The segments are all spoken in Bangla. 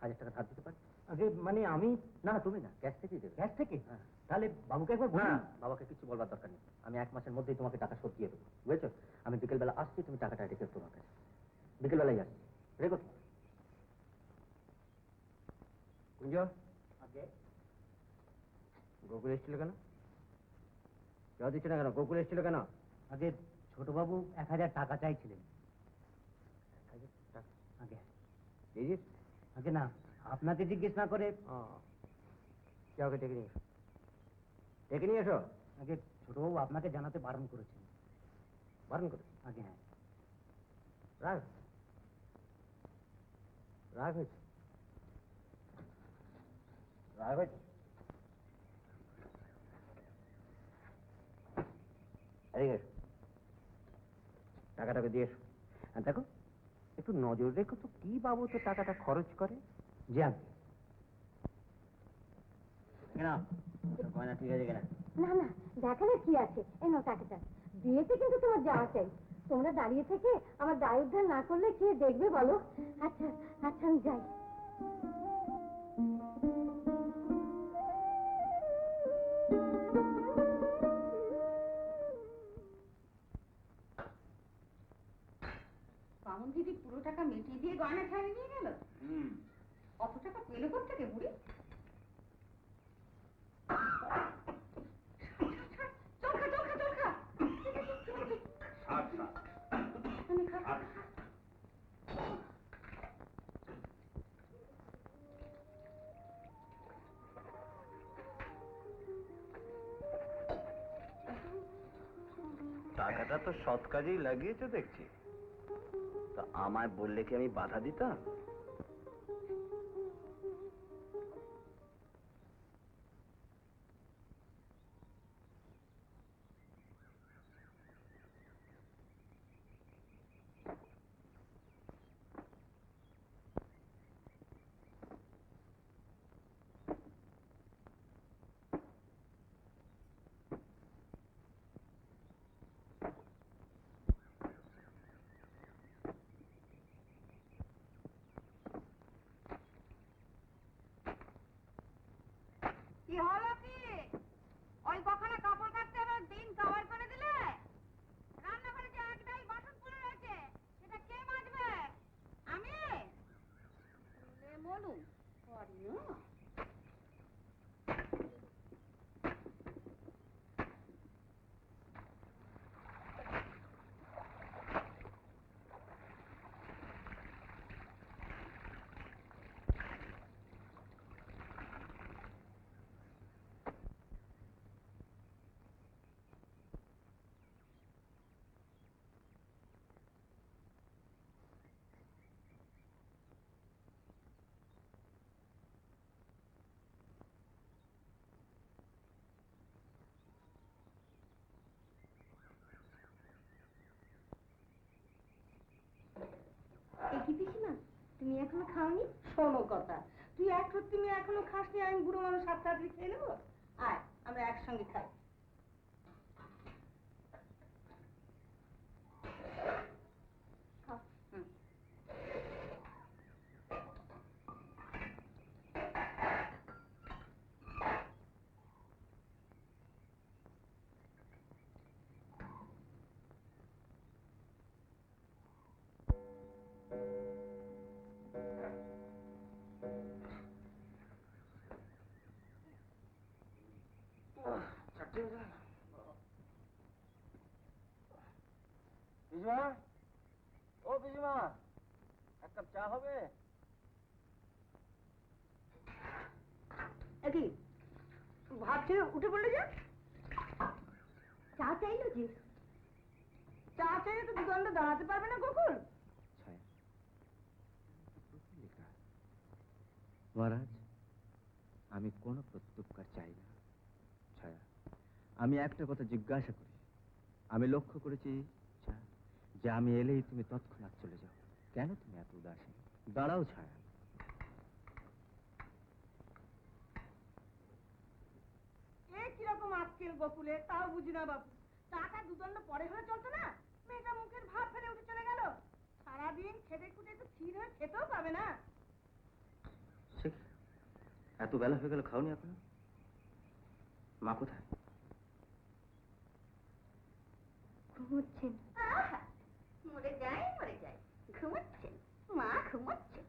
1000 টাকা ধার দিতে পারি। আগে মানে আমি? না তুমি না, ক্যাশ থেকেই দেবে। ক্যাশ থেকে? হ্যাঁ। তাহলে বাবুকে একবার বলুন। বাবাকে কিছু বলবার দরকার নেই, আমি 1 মাসের মধ্যেই তোমাকে টাকা শোধ দিয়ে দেবো, বুঝেছো? আমি বিকেলবেলা আসছি, তুমি টাকাটা রেখে তোমার কাছে, বিকেলবেলায় আসছি, রেখো তোমার। কুঞ্জ, আগে গোকুল এসেছিল কেন? জল দিচ্ছে না কেন? গোকুল এসেছিল কেন? আগে ছোটবাবু 1000 টাকা চাইছিলেন। 1000 টাকা? আগে দিদিস? আগে না, আপনাকে জিজ্ঞেস না করে। ওকে ডেকে নিয়ে এসো, ডেকে নিয়ে এসো। আগে ছোটবাবু আপনাকে জানাতে বারণ করেছেন। বারণ করে? আগে হ্যাঁ। রাগ রাগ হয়েছে? রাগ হয়েছে? টাকাটাকে দিয়ে এসো। আর দেখো, একটু নজর রেখো তো কি বাবদ টাকাটা খরচ করে। জি আগে না, গয়না ঠিক আছে কিনা? না না, দেখালে কি আছে, এই নাও টাকাটা। বিয়েতে কিন্তু তোমার যাওয়া চাই। তোমরা দাঁড়িয়ে থেকে আমার দায় উদ্ধার না করলে কে দেখবে বলো? আচ্ছা আচ্ছা, আমি যাই। বামন দিদি পুরো টাকা মিটিয়ে দিয়ে গয়না ছাড়িয়ে নিয়ে গেল। অত টাকা পেলে কোথেকে বুড়ি? টাকাটা তো সৎ কাজেই লাগিয়েছো দেখছি, তা আমায় বললে কি আমি বাধা দিতাম? কি হলো কি? ওই কখনো কাপড় কাটতে আমার দিন কভার করে দিলে? রান্নাঘরে যে একটাই বাসন পড়ে রয়েছে, সেটা কে মাজবে? আমি? মনু সরি না। কি পিসিমা, তুমি এখনো খাওনি? শোনো কথা, তুই এক সত্যি মেয়ে এখনো খাসনি, আমি বুড়ো মানুষ 7 তাড়াতাড়ি খেয়ে নেবো। আয় আমরা একসঙ্গে খাই। পিসিমা, ও পিসিমা, এক কাপ চা হবে? কি ভাত ছেড়ে উঠে পড়লে যে? চা চাইলো যে? চা চাইলে তো দুদণ্ড দাঁড়াতে পারবে না গোকুল। মহারাজ, আমি কোনো প্রত্যুপকার চাই না। ছায়া, আমি একটা কথা জিজ্ঞাসা করি। আমি লক্ষ্য করেছি যে আমি এলেই তুমি তৎক্ষণাৎ চলে যাও। কেন তুমি এত উদাসীন? দাঁড়াও ছায়া। কিরকম আজকেল গোকুলে, তাও বুঝি না বাবু। চাটা দুদণ্ড পরে হলে চলতো না? মেয়েটা মুখের ভাব ফেলে উঠে চলে গেল। সারাদিন খেটে খুঁটে একটু স্থির হয়ে খেতেও পাবে না। এত বেলা হয়ে গেল, খাওনি এখনো? মা কোথায়? ঘুমোচ্ছেন? মরে যাই ঘুমাচ্ছেন, মা ঘুমাচ্ছে।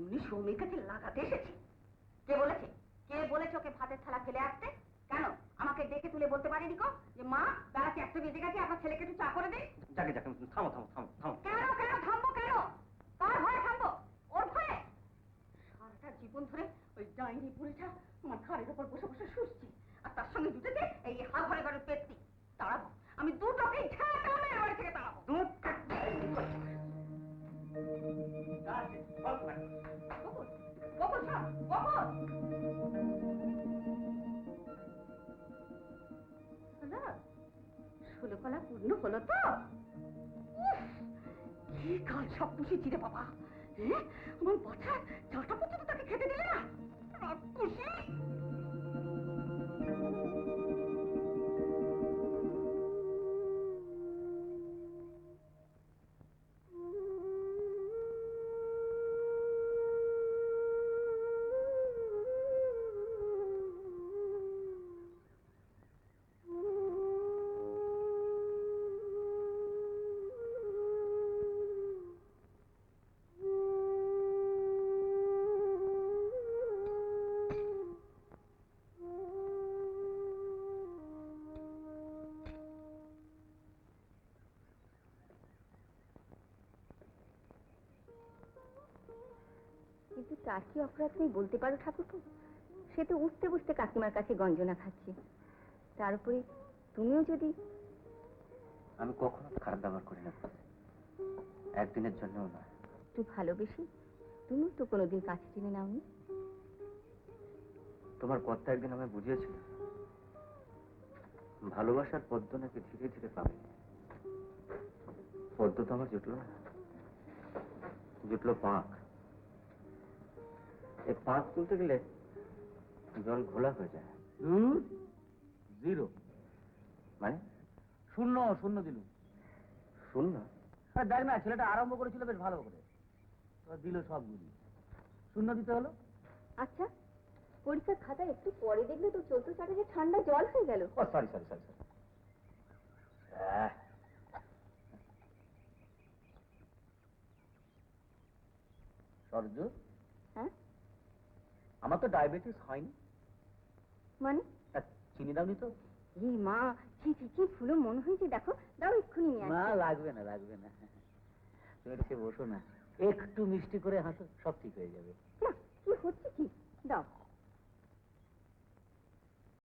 উনি সৌমির কাছে লাগাতে এসেছে। কে বলেছে ওকে ভাতের থালা ফেলে আসতে? কেন আমাকে ডেকে তুলে বলতে পারিনি গো যে মা বেলা 4টে বেজে গেছে, আপনার ছেলেকে একটু চা করে দিন? যাকে যাকে, থামো থামো থামো থামো। কেন থামবো কেন? কার ভয়ে থামবো? ওর ভয়ে? সারাটা জীবন ধরে ওই ডাইনি বুড়িটা আমার ঘরের উপর বসে বসে শুচ্ছি, আর তার সঙ্গে দুটোতে এই হা ঘরে ঘরে পেত্তি। তাড়াবো আমি, দুটোকেই ঝাঁটা মেরে বাড়ি থেকে তাড়াবো। ষোলো কলা পূর্ণ হলো তো? কি কাল সব পুষেছি রে বাবা। আমার বাচ্চার চাটা পর্যন্ত তাকে খেতে দিলে না, পুষি। কিন্তু তার কি অপরাধ নেই বলতে পারো ঠাকুরপো? সে তো উঠতে বসতে কাকিমার কাছে গঞ্জনা খাচ্ছে। তার উপরে তুমিও যদি... আমি কখনো খারাপ ব্যবহার করি না, একদিনের জন্যও না। একটু ভালোবেসে তুমিও তো কোনোদিন কাছে টেনে নাওনি। তোমার কর্তা একদিন আমায় বুঝিয়েছিল, ভালোবাসার পদ্ম নাকি ধীরে ধীরে পাবে। পদ্ম তো আমার জুটলো না, জুটলো পাঁক। এই পাঁক তুলতে গেলে জল ঘোলা হয়ে যায়। জিরো মানে? শূন্য দিল। শূন্য? দেখ না, ছেলেটা আরম্ভ করেছিল বেশ ভালো করে, দিল সবগুলি। শূন্য দিতে হলো। আচ্ছা, পরীক্ষার খাতা একটু পরে দেখলে তো চলতে চাটে যে ঠান্ডা জল হয়ে গেল। ও সরি। সরজু, হ্যাঁ আমার তো ডায়াবেটিস হয়নি। মানে? চিনি দাওনি তো? এই মা, ছি ছি কি ফুলো মন হয়েছে, দেখো দাও এক্ষুনি নিয়ে না, আসছি। লাগবে না। তুমি একটু বসো না, একটু মিষ্টি করে হাসো, সব ঠিক হয়ে যাবে। না, কি হচ্ছে কি, দাও।